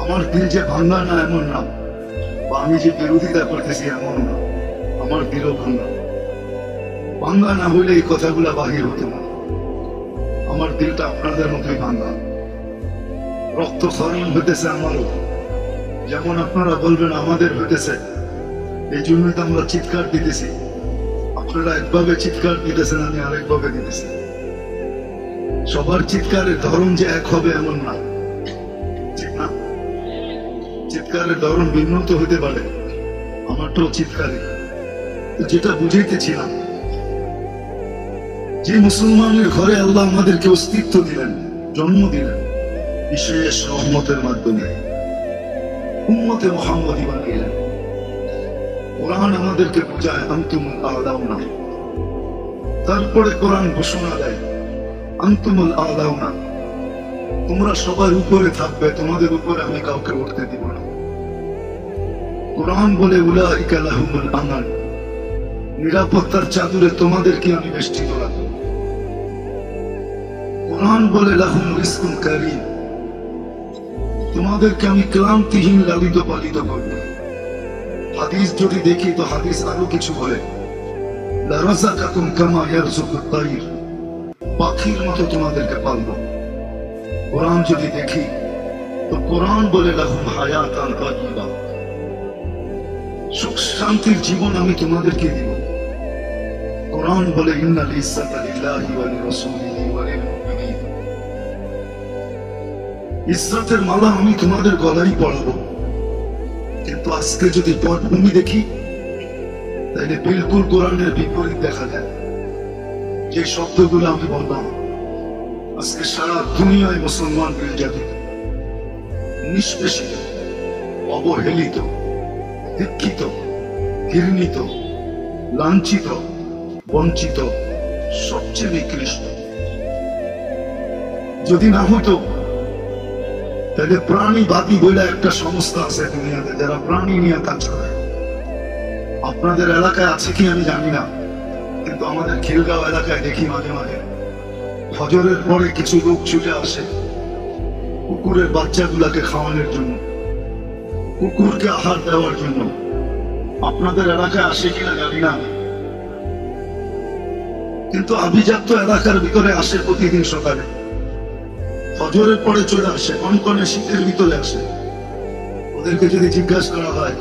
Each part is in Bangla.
আমার দিল যে ভাঙ্গা না এমন না, বা আমি যে বিরোধিতা করতেছি এমন না, আমার দিলও ভাঙ্গা। ভাঙ্গা না হইলে এই কথাগুলা বাহির হতো না। আমার দিলটা আপনাদের মতোই ভাঙ্গা, রক্ত খরণ হইতেছে আমারও, যেমন আপনারা বলবেন আমাদের হইতেছে। এই জন্যই তো আমরা চিৎকার দিতেছি। আপনারা একভাবে চিৎকার দিতেছেন, আমি আরেকভাবে দিতেছি। সবার চিৎকারের ধরন যে এক হবে এমন না, ঠিক না? চিৎকারের ধরন ভিন্ন তো হইতে পারে। আমারটাও চিৎকারই। যেটা বুঝাইতেছিলাম, যে মুসলমানের ঘরে আল্লাহ আমাদেরকে অস্তিত্ব দিলেন, জন্ম দিলেন বিশেষ রহমতের মাধ্যমে, উম্মতে মুহাম্মদী বানাইলেন। কোরআন আমাদেরকে বোঝায় আনতুমুল আ'লাউনা। তারপরে কোরআন ঘোষণা দেয় আনতুমুল আ'লাউনা, তোমরা সবার উপরে থাকবে, তোমাদের উপরে আমি কাউকে উঠতে দিব না। কোরআন বলে উলাইকা লাহুমুল আমান, নিরাপত্তার চাদরে তোমাদেরকে আমি বেষ্টিত রাখবো। কোরআন বলে লাহুম রিজকুন কারীম, তোমাদেরকে আমি ক্লান্তিহীন লালিত পালিত করব। হাদিস যদি দেখি তো হাদিস আরো কিছু বলে, লারাযাকাকুম কামা ইয়ারযুকুত তাইর, পাখির মতো তোমাদেরকে পালবো। কোরআন যদি দেখি তো কোরআন বলে লাহুম হায়াতান তাইয়্যিবা, সুখ শান্তির জীবন আমি তোমাদেরকে দিব। কোরআন বলে ইন্নাল ইজ্জাতা লিল্লাহি ওয়া লিরাসূলিহি ওয়া লিল মুমিনিন, ইজ্জতের মালা আমি তোমাদের গলায় পরাবো। কিন্তু আজকে যদি পটভূমি দেখি তাহলে বিলকুল কোরআনের বিপরীত দেখা যায়। যে শব্দগুলো আমি বললাম, আজকে সারা দুনিয়ায় মুসলমান নির্যাতিত, নিষ্পেষিত, অবহেলিত, দীক্ষিত, ঘৃণিত, লাঞ্ছিত, বঞ্চিত, সবচেয়ে নিকৃষ্ট। যদি না হতো তাহলে প্রাণীবাদী বলে একটা সংস্থা আছে দুনিয়াতে, যারা প্রাণী নিয়ে কাজ করে। আপনাদের এলাকায় আছে কি আমি জানি না, কিন্তু আমাদের খিলগাঁও এলাকায় দেখি মাঝে মাঝে ফজরের পরে কিছু লোক ছুটে আসে কুকুরের বাচ্চাগুলাকে খাওয়ানোর জন্য, কুকুরকে আহার দেওয়ার জন্য। আপনাদের এলাকায় আসে কিনা জানি না, কিন্তু আভিজাত্য এলাকার ভিতরে আসে প্রতিদিন সকালে, ফজরের পরে চলে আসে, কনকনে শীতের ভিতরে আসে। ওদেরকে যদি জিজ্ঞাসা করা হয়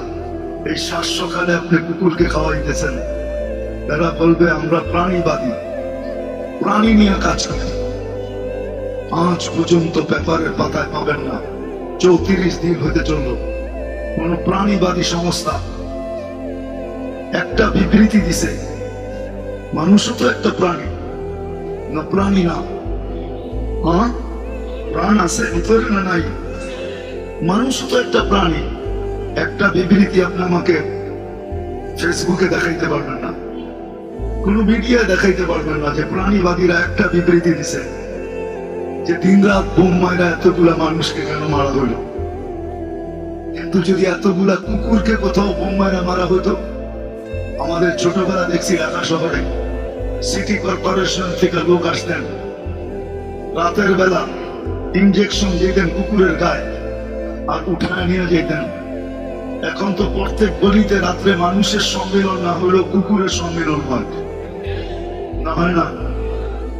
এই সাত সকালে আপনি কুকুরকে খাওয়াইতেছেন, তারা বলবে আমরা প্রাণীবাদী, প্রাণী নিয়ে কাজ করি। আজ পর্যন্ত পেপারের পাতায় পাবেন না 34 দিন হতে চলল কোন প্রাণীবাদী সংস্থা একটা বিবৃতি দিছে মানুষও তো একটা প্রাণী না, প্রাণী না? হ্যাঁ, প্রাণ আছে ভিতরে না নাই? মানুষও তো একটা প্রাণী। একটা বিবৃতি আপনি আমাকে ফেসবুকে দেখাইতে পারবেন না, কোন মিডিয়া দেখাইতে পারবেন না যে প্রাণীবাদীরা একটা বিবৃতি দিছে যে দিন রাত বোম মারা এতগুলা মানুষকে কেন মারা হইল। কিন্তু যদি এতগুলা কুকুরকে কোথাও বোম মারা হইতো, আমাদের ছোটবেলা দেখছি ঢাকা শহরে সিটি কর্পোরেশন থেকে লোক আসতেন, রাতের বেলা ইনজেকশন দিতেন কুকুরের গায়ে আর উঠায় নিয়ে যেতেন। এখন তো প্রত্যেক গলিতে রাত্রে মানুষের সম্মেলন না হলেও কুকুরের সম্মেলন হয়, না হয় না?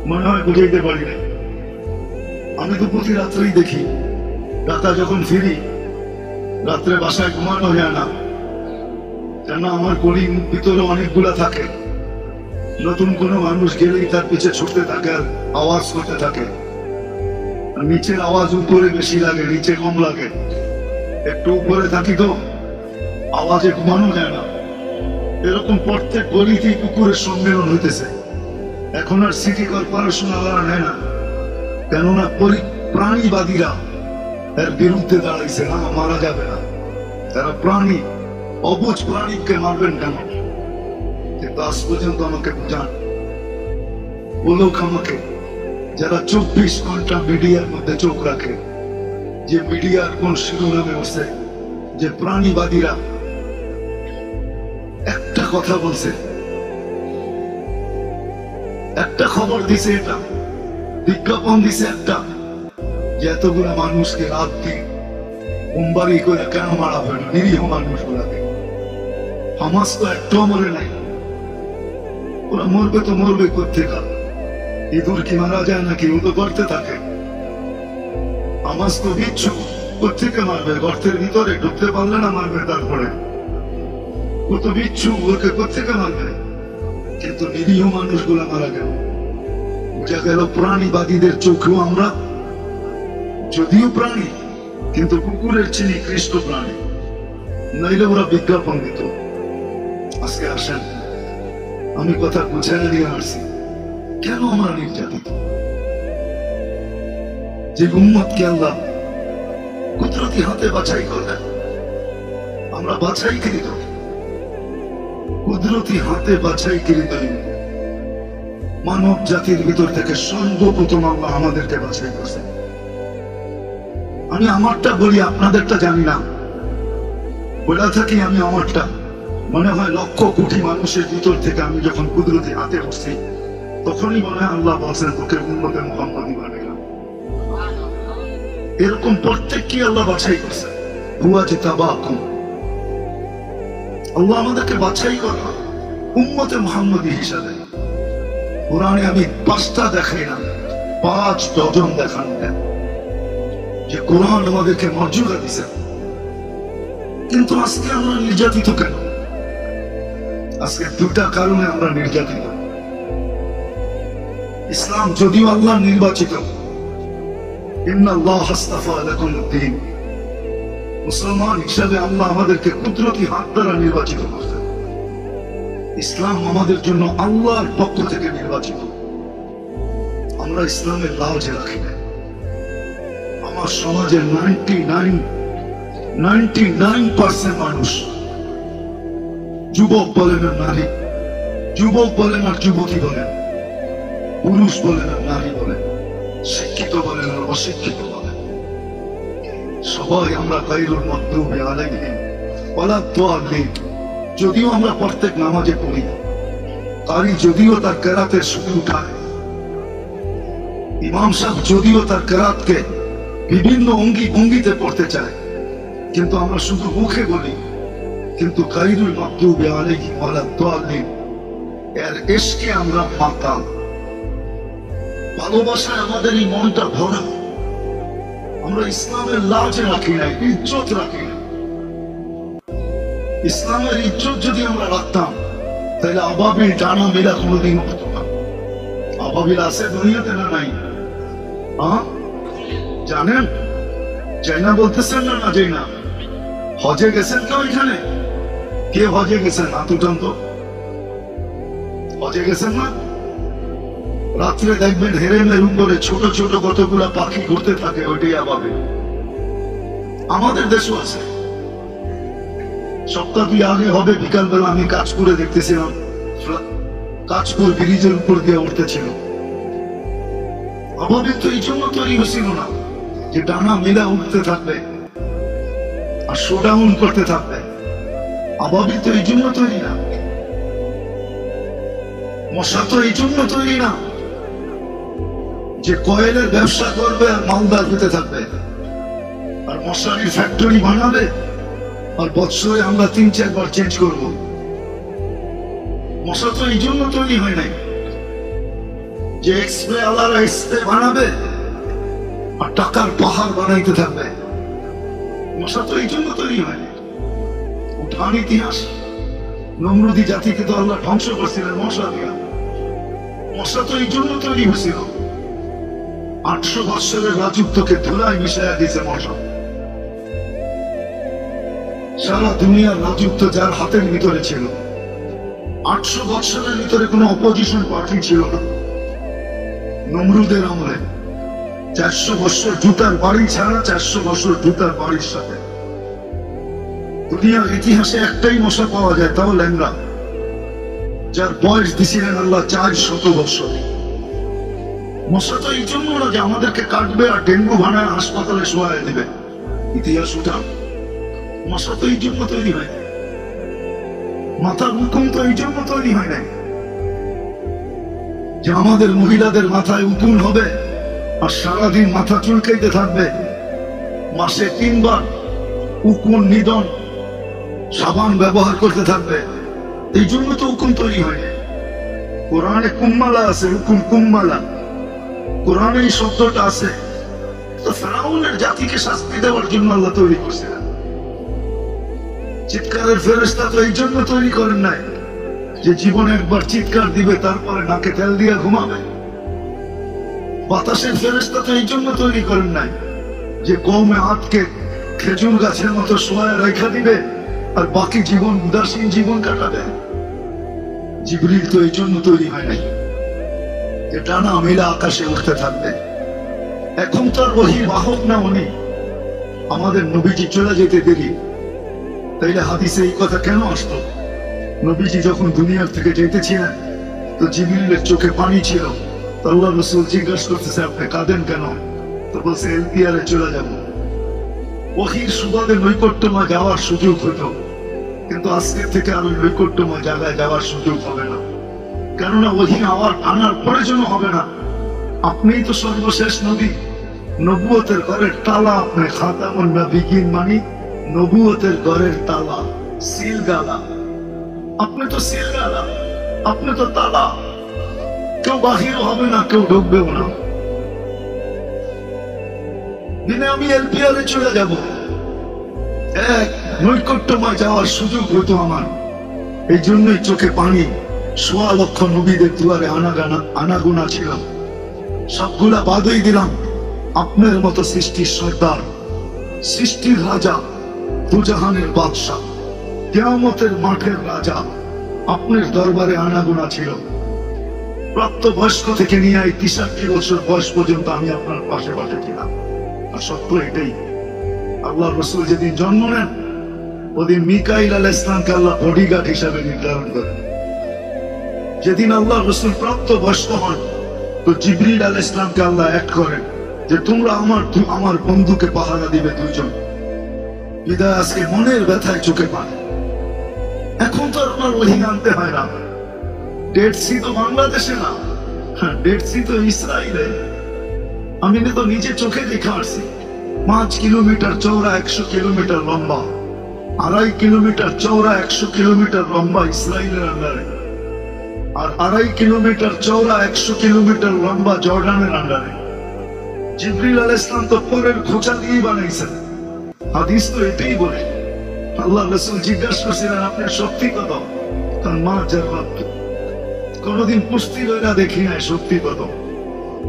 মনে হয় বুঝাইতে পারি না। আমি তো প্রতি রাত্রেই দেখি, রাতা যখন ফিরি রাত্রে বাসায় ঘুমানো যায় না, কেন আমার গলির ভিতরে অনেকগুলা থাকে। নতুন কোনো মানুষ গেলেই তার পিছে ছুটতে থাকে আর আওয়াজ করতে থাকে। নিচের আওয়াজ উপরে বেশি লাগে, নিচে কম লাগে। একটু উপরে থাকি তো আওয়াজে ঘুমানো যায় না। এরকম প্রত্যেক গলিতেই কুকুরের সম্মেলন হইতেছে। এখন আর সিটি কর্পোরেশন আলাদা নেয় না, কেননা প্রাণীবাদীরা এর বিরুদ্ধে দাঁড়াইছে। না, মারা যাবে না, তারা প্রাণী, অবুঝ প্রাণীকে মারবেন কেন? কিন্তু আজ পর্যন্ত আমাকে বুঝান, বলুক আমাকে, যারা 24 ঘন্টা মিডিয়ার মধ্যে চোখ রাখে, যে মিডিয়ার কোন শিরোনামে বসে যে প্রাণীবাদীরা একটা কথা বলছে, একটা খবর দিছে, এটা বিজ্ঞাপন দিছে একটা, যে এতগুলো মানুষকে রাত দিন বোমবারি করে কেন মারা হইল নিরীহ মানুষগুলাকে? হামাস তো একটাও মরে নাই। ওরা মরবে তো মরবে কোত্থেকে? ইঁদুর কি মারা যায় নাকি? ও তো করতে থাকে। হামাস তো বিচ্ছু, কোত্থেকে মারবে? গর্তের ভিতরে ঢুকতে পারলে না মারবে। তারপরে ও তো বিচ্ছু, ওকে কোত্থেকে মারবে? কিন্তু নিরীহ মানুষগুলা মারা গেল। বুঝা গেল প্রাণীবাদীদের চোখেও আমরা যদিও প্রাণী, কিন্তু কুকুরের চেয়ে নিকৃষ্ট প্রাণী। নাইলে ওরা বিজ্ঞাপন দিত। আজকে আসেন, আমি কথা গুছাই নিয়ে আসছি। কেন আমরা নির্যাতিত? যে উম্মতকে আল্লাহ কুদরতি হাতে বাছাই করলেন, আমরা বাছাইকৃত, কুদরতি হাতে বাছাইকৃত মানব জাতির ভিতর থেকে সর্বপ্রথম আল্লাহ আমাদেরকে বাছাই করছেন। আমি আমারটা বলি, আপনাদেরটা জানি না। বলে থাকি আমি আমারটা। মনে হয় লক্ষ কোটি মানুষের ভিতর থেকে আমি যখন কুদরতি হাতে বসছি, তখনই মনে হয় আল্লাহ বলছেন তোকে উম্মতে মুহাম্মদী বানাইলাম। এরকম প্রত্যেককে আল্লাহ বাছাই করছেন। হুয়া জিতাবাকুম, আল্লাহ আমাদেরকে বাছাই করা উম্মতে মুহাম্মদী হিসাবে। কোরআনে আমি 5টা দেখাই না, 5 ডজন দেখান দেন যে কোরআন আমাদেরকে মর্যাদা দিছে। কিন্তু আজকে আমরা নির্যাতিত কেন? আজকে 2টা কারণে আমরা নির্যাতিত। ইসলাম যদিও আল্লাহ নির্বাচিত, ইন্নাল্লাহ আস্তাফা লাকুমুদ্দীন, মুসলমান হিসাবে আল্লাহ আমাদেরকে কুদরতি হাত দ্বারা নির্বাচিত করছেন। ইসলাম আমাদের জন্য আল্লাহর পক্ষ থেকে নির্বাচিত। আমরা ইসলামের লালচে রাখি না। আমার সমাজের 99% মানুষ, যুবক বলেন আর নারী, যুবক বলেন আর যুবতী বলেন, পুরুষ বলেন আর নারী বলেন, শিক্ষিত বলেন আর অশিক্ষিত বলেন, সবাই আমরা গায়রুল মাগদুবি আলাইহিম ওয়ালা দাল্লিন। যদিও আমরা প্রত্যেক নামাজে পড়ি, কারি যদিও তার কেরাতের সুর উঠায়, ইমাম সাহেব যদিও তার কেরাতকে বিভিন্ন ভঙ্গিতে পড়তে চায়, কিন্তু আমরা শুধু মুখে বলি। কিন্তু গায়রুল মাগদুবি আলাইহিম ওয়ালা দাল্লিন এর ইশকে আমরা মাতাল। ভালোবাসায় আমাদের এই মনটা ভরা। আমরা ইসলামের লাজে রাখি না, ইজ্জত রাখি না। ইসলামের ইজ্জত যদি আমরা রাখতাম, তাহলে আবাবিল ডানা মেলা কোনোদিন হতো না। আবাবিল আছে দুনিয়াতে না নাই? জানেন? যাই না বলতেছেন না? না যাই না? হজে গেছেন কেউ এখানে? কে হজে গেছেন? হাত উঠান তো। হজে গেছেন না? রাত্রে দেখবেন হেরেমের উপরে ছোট ছোট কতগুলা পাখি ঘুরতে থাকে, ওইটাই আবাবিল। আমাদের দেশও আছে। সপ্তাহ 2 আগে হবে, বিকালবেলা আমি কাজপুরে দেখতেছিলাম, কাজপুর ব্রিজের উপর দিয়ে উঠতেছিল। আবাবিল তো এই জন্য তৈরি হয়েছিল না যে ডানা মেলা উঠতে থাকবে আর শোডাউন করতে থাকবে। আবাবিল তো এই জন্য তৈরি না। মশা তো এই জন্য তৈরি না যে কয়েলের ব্যবসা করবে আর মালদার হতে থাকবে আর মশারির ফ্যাক্টরি বানাবে আর বছরে আমরা 3-4 বার চেঞ্জ করব। মশা তো এই জন্য তৈরি হয় নাই যে এক্সপ্রে আলাদা এক্সপ্রে বানাবে আর টাকার পাহাড় বানাইতে থাকবে। মশা তো এই জন্য তৈরি হয় নাই। উঠান ইতিহাস, নমরুদি জাতিকে তো আল্লাহ ধ্বংস করছিলেন মশা দিয়া। মশা তো এই জন্য তৈরি হয়েছিল। 800 বৎসরের রাজত্বকে ধুলায় মিশাইয়া দিয়েছে মশা। সারা দুনিয়ার রাজত্ব যার হাতের ভিতরে ছিল। 800 বৎসরের ভিতরে কোনো অপোজিশন পার্টি ছিল না। নমরুদের আমলে 400 বৎসর জুতার বাড়ি ছাড়া 400 বছর জুতার বাড়ির সাথে। দুনিয়ার ইতিহাসে একটাই মশা পাওয়া যায়, তাও ল্যাংড়া, যার বয়স দিছিলেন আল্লাহ 400 বছর। মশা তো এই জন্য না যে আমাদেরকে কাটবে আর ডেঙ্গু বানায় হাসপাতালে শোয়ায় দিবে। ইতিহাস উঠান। মশা তো এই জন্য তৈরি হয় না। মাথার হুকুম তো এই জন্য তৈরি হয় নাই যে আমাদের মহিলাদের মাথায় উকুন হবে আর সারাদিন মাথা চুলকাইতে থাকবে। মাসে 3 বার উকুন নিদন সাবান ব্যবহার করতে থাকবে। এই জন্য তো উকুন তৈরি হয়নি। কোরআনে কুম্মালা আছে, উকুন কুম্মালা, কোরআনে এই শব্দটা আছে। তো ফেরাউনের জাতিকে শাস্তি দেওয়ার জন্য আল্লাহ তৈরি করছিলেন। চিৎকারের ফেরেশতা তো এই জন্য তৈরি করেন নাই যে জীবনে একবার চিৎকার দিবে তারপরে নাকে তেল দিয়ে ঘুমাবে। বাতাসের ফেরেশতা তো এই জন্য তৈরি করেন নাই যে কওমে আদকে খেজুর গাছের মতো শোয়ায় রেখা দিবে আর বাকি জীবন উদাসীন জীবন কাটাবে। জিবরিল তো এই জন্য তৈরি হয় নাই যে টানা মেলা আকাশে উঠতে থাকবে। এখন তার ওহী বাহক না উনি। আমাদের নবীজি চলে যেতে দেরি, তাইলে হাদিসে এই কথা কেন আসতো? নবীজি যখন দুনিয়ার থেকে যেতেছিলেন তো জিবরিলের চোখে পানি ছিল। তো আল্লাহ রাসূল জিজ্ঞাসা করতেছে, আপনি কাঁদেন কেন? তো বলছে, এলপিআরে চলে যাব। ওহীর সুবাদে নৈকট্যময় যাওয়ার সুযোগ হতো, কিন্তু আজকে থেকে আর ওই নৈকট্যময় জায়গায় যাওয়ার সুযোগ হবে না। কেননা ওহী আনার প্রয়োজন হবে না। আপনিই তো সর্বশেষ নবী, নবুয়তের ঘরের তালা আপনি। খাতামুন নবিয়্যিন মানে নবুয়তের ঘরের তালা, সিলগালা। আপনি তো সিলগালা, আপনি তো তালা। কেউ বাহির হবে না, কেউ ঢুকবেও না। দিনে আমি এলপিআরে চলে যাব, এক নৈকট্যময় যাওয়ার সুযোগ হতো আমার। এই জন্যই চোখে পানি। ১৬ লক্ষ নবীদের দুয়ারে আনাগোনা ছিল, সবগুলা বাদই দিলাম। আপনার মতো সৃষ্টির সর্দার, সৃষ্টির রাজা, দুজাহানের বাদশাহ, কিয়ামতের মাঠের রাজা, আপনার দরবারে আনাগোনা ছিল। প্রাপ্তবয়স্ক থেকে নিয়ে ৬৩ বছর বয়স পর্যন্ত আমি আপনার পাশে পাশে ছিলাম। আর সত্য এটাই, আল্লাহ রাসূল যেদিন জন্ম নেন ওদিন মিকাইল আলাইহিস সালামকে আল্লাহ বডিগার্ড হিসাবে নির্ধারণ করেন। যেদিন আল্লাহ রাসূল প্রাপ্তবয়স্ক হন তো জিবরিল আলাইহিস সালামকে আল্লাহ অ্যাড করেন যে তোমরা আমার বন্ধুকে পাহারা দিবে দুইজন। বিদায় আজকে মনের ব্যথায় চোখে পান। এখন তো আর ওনার ওহী আনতে হয় না। ডেড সি তো বাংলাদেশে না, ডেড সি তো ইসরায়েলে। আমি তো নিজে চোখে দেখে আসছি। 5 কিলোমিটার চওড়া, 100 কিলোমিটার লম্বা, 2.5 কিলোমিটার চওড়া, 100 কিলোমিটার লম্বা ইসরায়েলের আন্ডারে, আর 2.5 কিলোমিটার চওড়া, 100 কিলোমিটার লম্বা জর্ডানের আন্ডারে। জিবরিল আলাইহিস সালাম তো পরের খোঁচা দিয়ে বানাইছেন। হাদিস তো এটাই বলে। আল্লাহ রাসূল জিজ্ঞাসা করছিলেন, আপনার শক্তি কত? তার মা জাররাত, কোনদিন পুষ্টি লইরা দেখি নাই শক্তি কত।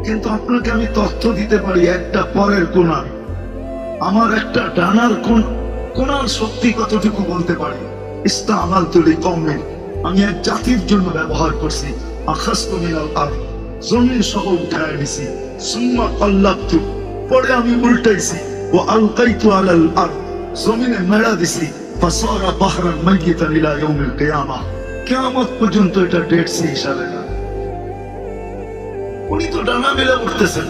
কিন্তু আপনাকে আমি তথ্য দিতে পারি, একটা পরের কোণার, আমার একটা ডানার কোণার শক্তি কতটুকু বলতে পারি। ইস্তামালতু লিকওমিন, আমি এক জাতির জন্য ব্যবহার করছি। আখাযতু মিনাল আরদ, জমিন সহ উঠায় নিছি। সুম্মা কাল্লাবতু, পরে আমি উল্টাইছি। ওয়া আলকাইতু আলাল আরদ, জমিনে মেলা দিছি। ফাসারা বাহরান মাইয়িতান ইলা ইয়াউমিল কিয়ামাহ, কিয়ামত পর্যন্ত এটা ডেড সি হিসাবে না। উনি তো ডানা মেলা উঠতেছেন।